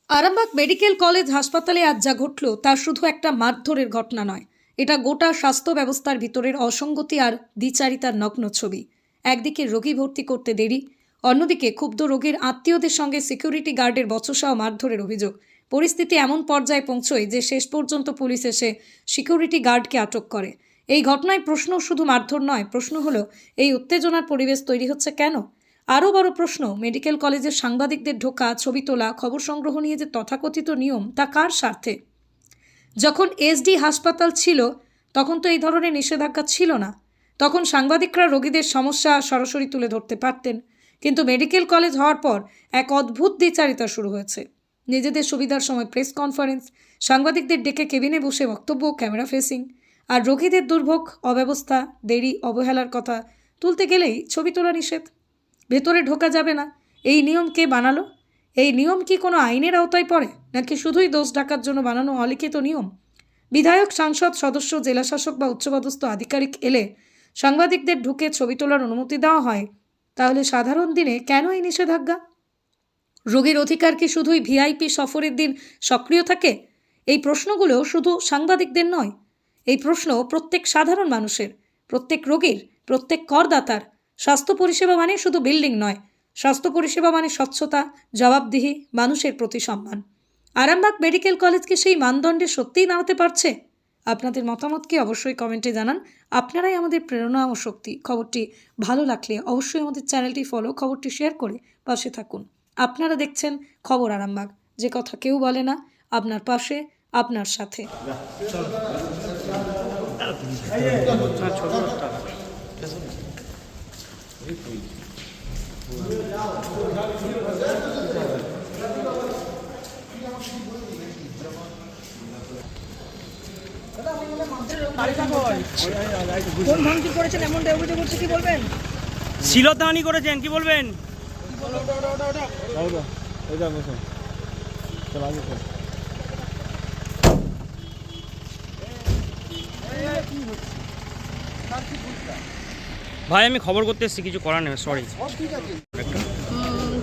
Arambagh medical college হাসপাতালে আজ যা ঘটল তা শুধু একটা মারধরের ঘটনা নয়, এটা গোটা স্বাস্থ্য ব্যবস্থার ভিতরের অসঙ্গতি আর দ্বিচারিতার নগ্ন ছবি। একদিকে রোগী ভর্তি করতে দেরি, অন্যদিকে ক্ষুব্ধ রোগীর আত্মীয়দের সঙ্গে সিকিউরিটি গার্ডের বচসা ও মারধরের অভিযোগ। পরিস্থিতি এমন পর্যায়ে পৌঁছয় যে শেষ পর্যন্ত পুলিশ এসে সিকিউরিটি গার্ডকে আটক করে। এই ঘটনায় প্রশ্ন শুধু মারধর নয়, প্রশ্ন হলো এই উত্তেজনার পরিবেশ তৈরি হচ্ছে কেন। আরও বড় প্রশ্ন, মেডিকেল কলেজের সাংবাদিকদের ঢোকা, ছবি তোলা, খবর সংগ্রহ নিয়ে যে তথাকথিত নিয়ম, তা কার স্বার্থে? যখন এসডি হাসপাতাল ছিল তখন তো এই ধরনের নিষেধাজ্ঞা ছিল না। তখন সাংবাদিকরা রোগীদের সমস্যা সরাসরি তুলে ধরতে পারতেন, কিন্তু মেডিকেল কলেজ হওয়ার পর এক অদ্ভুত দ্বিচারিতা শুরু হয়েছে। নিজেদের সুবিধার সময় প্রেস কনফারেন্স, সাংবাদিকদের ডেকে কেবিনে বসে বক্তব্য, ক্যামেরা ফেসিং, আর রোগীদের দুর্ভোগ, অব্যবস্থা, দেরি, অবহেলার কথা তুলতে গেলেই ছবি তোলা নিষেধ, ভেতরে ঢোকা যাবে না। এই নিয়ম কে বানালো? এই নিয়ম কি কোনো আইনের আওতায় পড়ে, নাকি শুধুই দোষ ঢাকার জন্য বানানো অলিখিত নিয়ম? বিধায়ক, সাংসদ, সদস্য, জেলাশাসক বা উচ্চপদস্থ আধিকারিক এলে সাংবাদিকদের ঢুকে ছবি তোলার অনুমতি দেওয়া হয়, তাহলে সাধারণ দিনে কেন এই নিষেধাজ্ঞা? রোগীর অধিকার কি শুধুই ভিআইপি সফরের দিন সক্রিয় থাকে? এই প্রশ্নগুলো শুধু সাংবাদিকদের নয়, এই প্রশ্ন প্রত্যেক সাধারণ মানুষের, প্রত্যেক রোগীর, প্রত্যেক করদাতার। স্বাস্থ্য পরিষেবা মানে শুধু বিল্ডিং নয়, স্বাস্থ্য পরিষেবা মানে স্বচ্ছতা, জবাবদিহি, মানুষের প্রতি সম্মান। আরামবাগ মেডিকেল কলেজ কি সেই মানদণ্ডে সত্যিই দাঁড়াতে পারছে? আপনাদের মতামতকে অবশ্যই কমেন্টে জানান। আপনারাই আমাদের প্রেরণা ও শক্তি। খবরটি ভালো লাগলে অবশ্যই আমাদের চ্যানেলটি ফলো, খবরটি শেয়ার করে পাশে থাকুন। আপনারা দেখছেন খবর আরামবাগ, যে কথা কেউ বলে না, আপনার পাশে, আপনার সাথে। কোন ভাঙচুর করেছেন এমনটা অভিযোগ করছে, কি বলবেন? শিলতাহানি করেছেন, কি বলবেন? ভাই আমি খবর করতে এসেছি, কিছু করার নেই, সরি।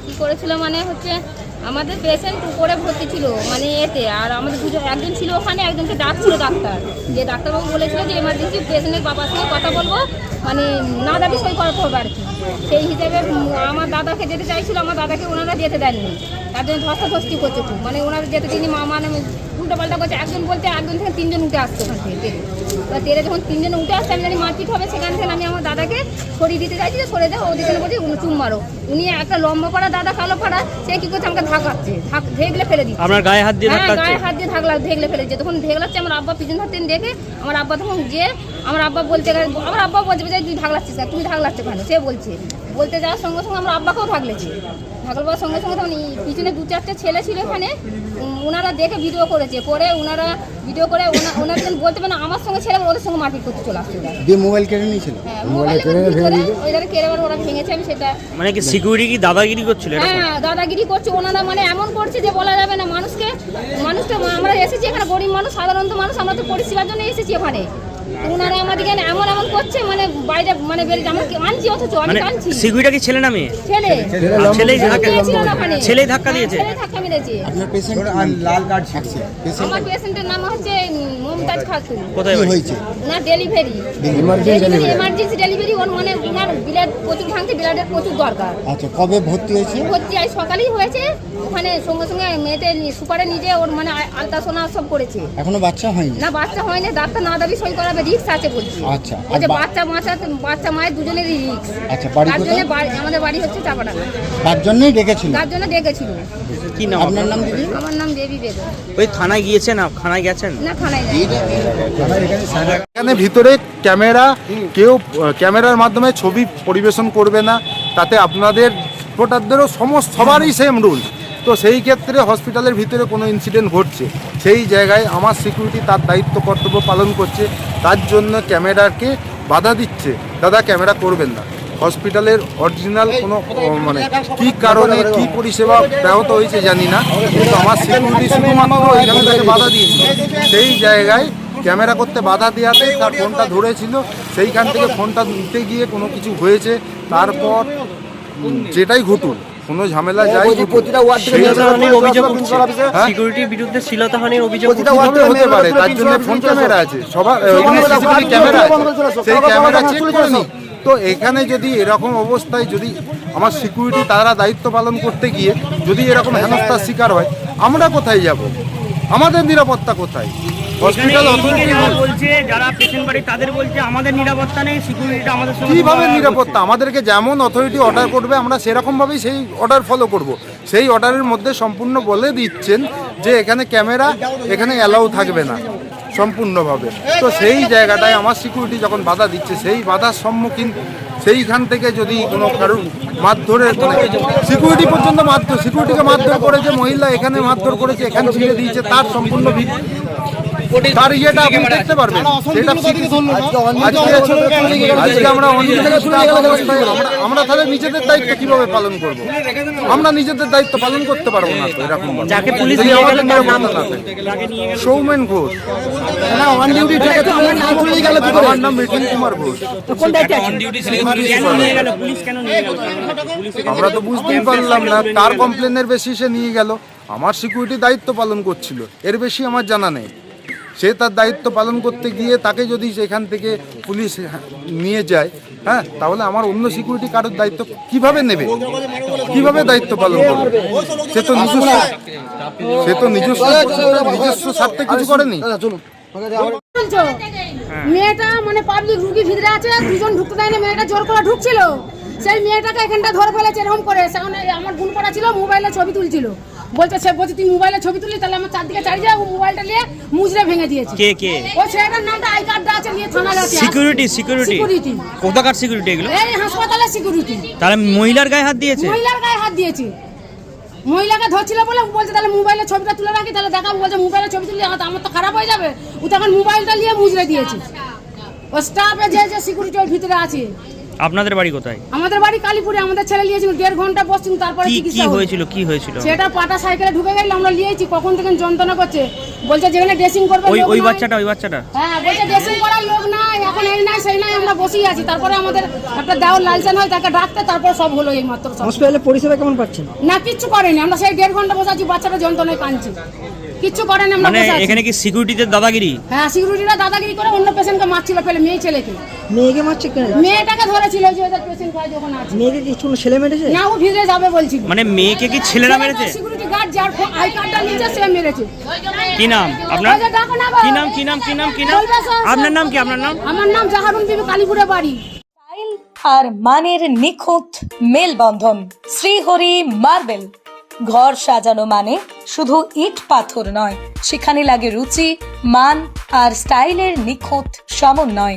কি করেছিল মানে হচ্ছে আমাদের পেশেন্ট উপরে ভর্তি ছিল মানে এতে, আর আমাদের একজন ছিল ওখানে, একজনকে ডাকছিল ডাক্তার, যে ডাক্তারবাবু বলেছিল যে এমার্জেন্সি পেশেন্টের বাবার সঙ্গে কথা বলবো, মানে না দাবি সই করাতে হবে আর কি। সেই হিসেবে আমার দাদাকে যেতে চাইছিল, আমার দাদাকে ওনারা যেতে দেননি, তার জন্য ধস্তাধস্তি করছে খুব, মানে ওনারা যেতে তিনি মানে উল্টো পাল্টা করছে। একজন বলতে একজন থেকে তিনজন উঠে আসছে ওখান থেকে, এবার তেরে যখন তিনজন উঠে আসছে, আমি জানি মারপিট হবে, সেখান থেকে আমি আমার দাদাকে সরিয়ে দিতে চাইছি, যে সরে দেয়, ওদিকে বলছি চুম মারো। উনি একটা লম্বা পাড়া দাদা, কালো পাড়া, সে কি করছে আমাকে ধাকাচ্ছে, ঢেগলে ফেলে দিচ্ছে। আপনার গায়ে হাত দিয়ে হ্যাঁ, গায়ে হাত দিয়ে ঢেগলে ফেলে দিচ্ছে। তখন ঢেগলাচ্ছে, আমার আব্বা পিছন হাত থেকে দেখে আমার আব্বা তখন যে আমার আব্বা বলতে, আমার আব্বা বলছে যে তুই ঢাকলাচ্ছিস, তুমি ঢাকলাচ্ছে কেন, সে বলতে যাওয়ার সঙ্গে সঙ্গে আমার আব্বাকেও ঢাকলেছে। ঢাকলবার সঙ্গে সঙ্গে তখন পিছনে দু চারটে ছেলে ছিল এখানে, ওনারা দেখে ভিডিও করেছে, করে ওনারা ভিডিও করে ওনারা বলতে পারে না, আমার সঙ্গে ছেলে ওদের সঙ্গে মারপিট করতে চলে আসছে। মোবাইল কেড়ে নিয়েছিল, হ্যাঁ, মোবাইল ওইখানে কেড়ে ওরা ভেঙেছে। আমি সেটা মানে কি সিকিউরিটি কি দাদাগিরি করছিল? হ্যাঁ, দাদাগিরি করছে ওনারা, মানে এমন করছে যে বলা যাবে না। মানুষকে আমরা এসেছি এখানে, গরিব মানুষ, সাধারণত মানুষ, আমরা তো পরিষেবার জন্য এসেছি ওখানে। ওনারা আমাদেরকে এমন কচ্ছে, মানে বাইরে মানে বেরিয়ে আমরা আনছি, অথচ আমি আনছি। সিকিউরিটি কি ছেলে নামে? ছেলেই ধাক্কা দিয়েছে, ছেলে ধাক্কা মেরেছে। আপনার পেশেন্ট লাল কার্ড থাকছে, আমার পেশেন্টের নাম হচ্ছে মমতাজ খাতুন। কোথায় হয়েছে? না, ডেলিভারি, এমার্জেন্সি ডেলিভারি। ওর মানে ওনার ব্লাড প্রচুর ভাঙছে, ব্লাডের প্রচুর দরকার। আচ্ছা, কবে ভর্তি হয়েছে? ভর্তি আজ সকালেই হয়েছে। ওখানে সঙ্গে সঙ্গে মেয়েতে সুপারে নিজে ওর মানে আলট্রাসোনা সব করেছে। এখনো বাচ্চা হয়নি? না, বাচ্চা হয়নি, ডাক্তার না দাবি সই করাবে, রিস্ক আছে বলছে। আচ্ছা, বলছে বাচ্চা মায়ের দুজনেরই রিস্ক। আচ্ছা, বাড়ি কোথায়? আমাদের বাড়ি হচ্ছে চাপাডাঙ্গা। তার জন্যই ডেকেছিল? তার জন্য ডেকেছিল। কি নাম আপনার নাম দিদি? আমার নাম দেবী বেগম। ওই থানায় গিয়েছেন? থানায় গেছেন? না, থানায় যাই। এখানে ভিতরে কেউ ক্যামেরার মাধ্যমে ছবি পরিবেশন করবে না, তাতে আপনাদের রিপোর্টারদেরও সবারই সেম রুল। তো সেই ক্ষেত্রে হসপিটালের ভিতরে কোনো ইনসিডেন্ট ঘটছে, সেই জায়গায় আমার সিকিউরিটি তার দায়িত্ব কর্তব্য পালন করছে, তার জন্য ক্যামেরাকে বাধা দিচ্ছে, দাদা ক্যামেরা করবেন না। হসপিটালের অরিজিনাল কোনো মানে কী কারণে কী পরিষেবা ব্যাহত হয়েছে জানি না, কিন্তু আমার সিকিউরিটি শুধুমাত্র এখানে তাকে বাধা দিয়েছে। সেই জায়গায় ক্যামেরা করতে বাধা দেওয়াতে তার ফোনটা ধরেছিল, সেইখান থেকে ফোনটা নিতে গিয়ে কোনো কিছু হয়েছে। তারপর যেটাই ঘটুক, কোনো ঝামেলা যাই সিকিউরিটির বিরুদ্ধে শ্লীলতাহানির অভিযোগ হতে পারে, তার জন্য ফোন ক্যামেরা আছে, সবার সিসিটিভি ক্যামেরা আছে, সেই ক্যামেরা চেক করে নিই। তো এখানে যদি এরকম অবস্থায় যদি আমার সিকিউরিটি তারা দায়িত্ব পালন করতে গিয়ে যদি এরকম হেনস্থার শিকার হয়, আমরা কোথায় যাব? আমাদের নিরাপত্তা কোথায়? হসপিটাল বলছে যারা পেশেন্ট বাড়ি তাদের বলছে আমাদের নিরাপত্তা নেই, সিকিউরিটিটা আমাদের সঙ্গে কিভাবে নিরাপত্তা? আমাদেরকে যেমন অথরিটি অর্ডার করবে আমরা সেরকমভাবেই সেই অর্ডার ফলো করব। সেই অর্ডারের মধ্যে সম্পূর্ণ বলে দিচ্ছেন যে এখানে ক্যামেরা এখানে অ্যালাউ থাকবে না সম্পূর্ণভাবে। তো সেই জায়গাটায় আমার সিকিউরিটি যখন বাধা দিচ্ছে, সেই বাধার সম্মুখীন সেইখান থেকে যদি কোনো কারণ মারধরের সিকিউরিটি পর্যন্ত সিকিউরিটিকে মারধর করেছে, মহিলা এখানে মারধর করেছে, এখানে ছিঁড়ে দিয়েছে, তার সম্পূর্ণ তার ইয়েটা আপনি দেখতে পারবেন। সেটা আজকে আমরা আমরা তাহলে নিজেদের দায়িত্ব কিভাবে পালন করব? আমরা নিজেদের দায়িত্ব পালন করতে পারবো না তো এরকম। যাকে পুলিশ সৌমেন ঘোষ, আমার নাম মিঠুন কুমার ঘোষ। আমরা তো বুঝতেই পারলাম না, তার কমপ্লেনের বেসিসে নিয়ে গেল। আমার সিকিউরিটি দায়িত্ব পালন করছিল, এর বেশি আমার জানা নেই। সে তার দায়িত্ব পালন করতে গিয়ে তাকে যদি সেখান থেকে পুলিশ নিয়ে যায়, হ্যাঁ, তাহলে আমার অন্য সিকিউরিটি কারোর দায়িত্ব কিভাবে নেবে, কিভাবে দায়িত্ব পালন করবে? সে তো নিজস্ব স্বার্থে কিছু করেনি। মেয়েটা মানে পাবলিক রুগী ভিতরে আছে, দুজন ঢুকতে দেয়নি, মেয়েটা জোর করে ঢুকছিল। সেই মেয়েটাকে এখানটা ধরে ফেলেছে এরকম করে। সেখানে আমার বোন পড়া ছিল, মোবাইলে ছবি তুলছিল। বলছে তুই মোবাইলে ছবি তুলি, তাহলে আমার চারদিকে চারিয়ে ও মোবাইলটা নিয়ে মুজরে ভেঙে দিয়েছে। কে ও ছেলেটার নামটা আই কার্ডটা আছে, নিয়ে থানায় আছে। সিকিউরিটি কোথাকার সিকিউরিটি এগুলো? এই হাসপাতালের সিকিউরিটি। তাহলে মহিলার গায়ে হাত দিয়েছে? মহিলার গায়ে হাত দিয়েছে। মহিলাকে ধরছিল বলে বলছে তাহলে মোবাইলে ছবিটা তুলে রাখি, তাহলে দেখাবো। বলছে মোবাইলে ছবি তুলে আমার তো খারাপ হয়ে যাবে। ও তখন মোবাইলটা নিয়ে মুজরে দিয়েছে। ও স্টাফে যে সিকিউরিটি ওর ভিতরে আছে। আপনাদের বাড়ি কোথায়? আমাদের বাড়ি কালীপুরে। আমাদের ছেলে নিয়েছিল, 1.5 ঘন্টা বসছিল, তারপরে চিকিৎসা কি হয়েছিল? সেটা পাটা সাইকেলে ঢুকে গেল, আমরা নিয়েছি। কখন থেকে যন্ত্রণা করছে, বলছে যেখানে ড্রেসিং করবে ওই বাচ্চাটা হ্যাঁ, বলছে ড্রেসিং করার লোক নাই, এখন এই নাই সেই নাই, আমরা বসেই আছি। তারপরে আমাদের একটা দেওয়ার লালচান হয়, তাকে ডাকতে, তারপর সব হলো। এই মাত্র হসপিটালে পরিষেবা কেমন পাচ্ছেন? না, কিচ্ছু করেনি। আমরা সেই 1.5 ঘন্টা বসে আছি, বাচ্চাটা যন্ত্রণায় কাঁদছে, কিচ্ছু করেনি। আমরা মানে এখানে কি সিকিউরিটিদের দাদাগিরি? হ্যাঁ, সিকিউরিটিরা দাদাগিরি করে অন্য পেশেন্টকে মারছিল, ফেলে মেয়ে ছেলেকে। মেয়েকে মারছে কেন? মেয়েটাকে ধরেছিল যে ওদের পেশেন্ট ভাই যখন আছে। মেয়েকে কি কোনো ছেলে মেরেছে? না, ও ভিতরে যাবে বলছিল। মানে মেয়েকে কি ছেলেরা মেরেছে? সিকিউরিটি গার্ড যার আই কার্ডটা নিচে সে মেরেছে। কি নাম আপনার? আপনার নাম কি? আমার নাম জাহারুন বিবি, কালীপুরে বাড়ি। স্টাইল আর মানের নিখুঁত মেলবন্ধন। শ্রীহরি মার্বেল। ঘর সাজানো মানে শুধু ইট পাথর নয়, সেখানে লাগে রুচি, মান আর স্টাইলের নিখুঁত সমন্বয়।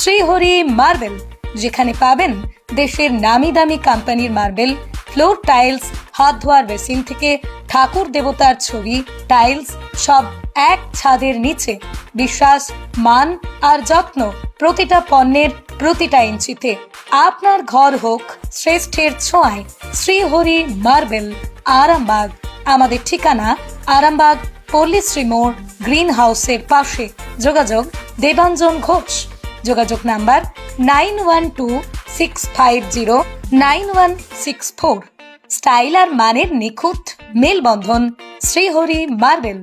শ্রীহরি মার্বেল, যেখানে পাবেন দেশের নামি দামি কোম্পানির মার্বেল, ফ্লোর টাইলস, হাত ধোয়ার বেসিন থেকে ঠাকুর দেবতার ছবি, টাইলস সব এক ছাদের নিচে। বিশ্বাস, মান আর যত্ন প্রতিটা পণ্যের প্রতিটা ইঞ্চিতে। আপনার ঘর হোক শ্রেষ্ঠের ছোঁয়ায়। শ্রীহরি মার্বেল, আরামবাগ। আমাদের ঠিকানা আরামবাগ পল্লীশ্রী মোড়, গ্রিন হাউসের পাশে। যোগাযোগ দেবাঞ্জন ঘোষ। যোগাযোগ নাম্বার 9126509164। স্টাইল আর মানের নিখুঁত মেলবন্ধন। শ্রীহরি মার্বেল।